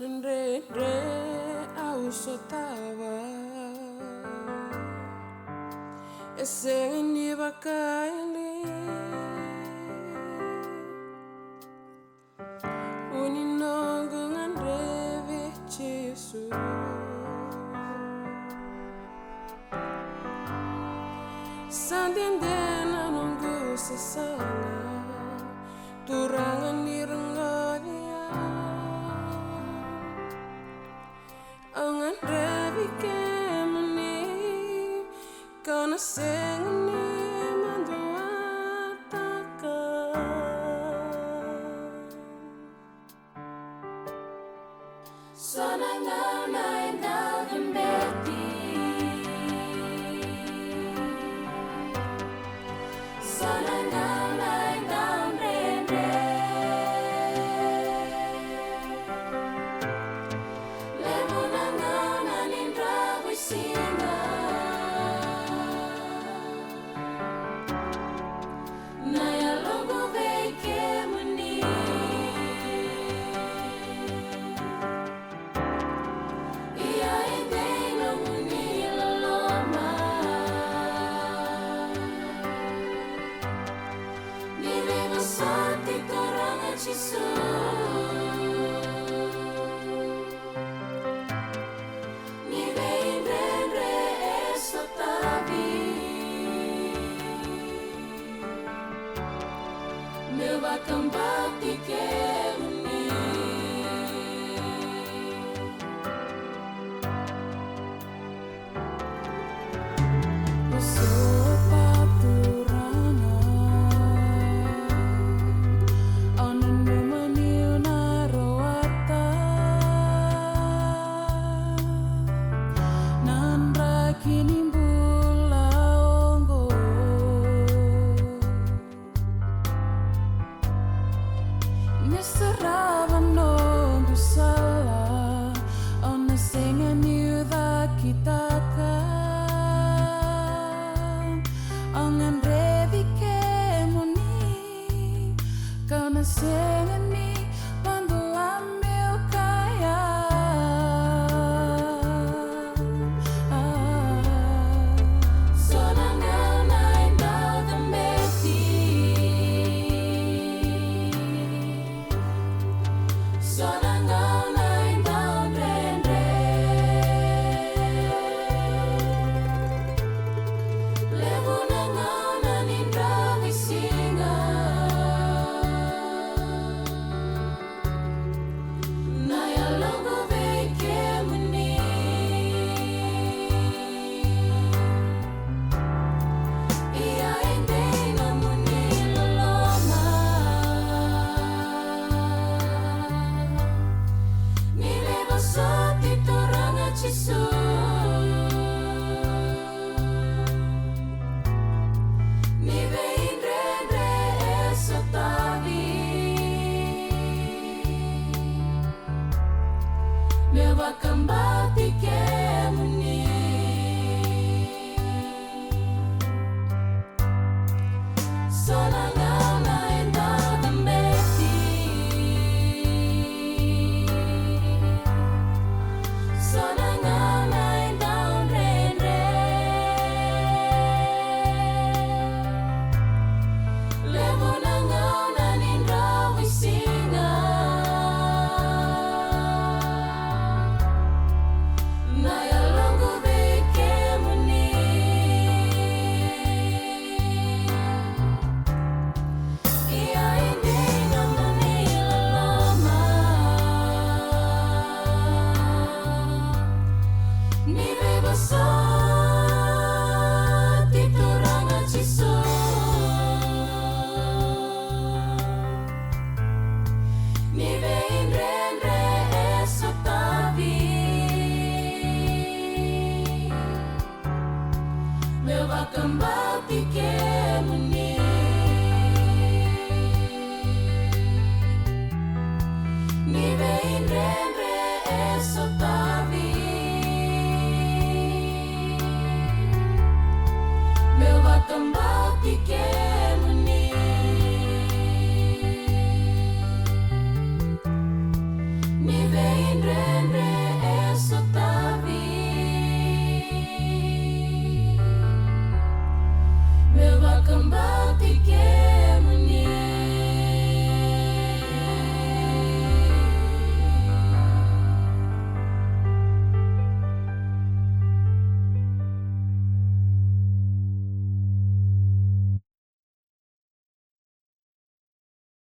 Nendre au sotawa Esengeni bakaili Uninongo ngandrevi Jesu Sandindena nungu sesana Turangan nirenggodia Angan revi kemani Kana sengani manduatakan Sonangau nain dau gembeti Sonangau nain dau rende Lemunangau nanin rawi singa Naya logo veke muni Ia endei no muni laloma Nile masati toranga chisu Nile indrenre esotavi Meu bakambati ke uni Sengani panduan meu kaya Sonangau nain dau gembeti Sonangau nain dau rende Lemunangau nanin rawi singa Naya logo veke muni Ia endei no muni laloma Nile basati toranga chisu Nive indrendre esotavi Meu bakambati ke muni Sonangau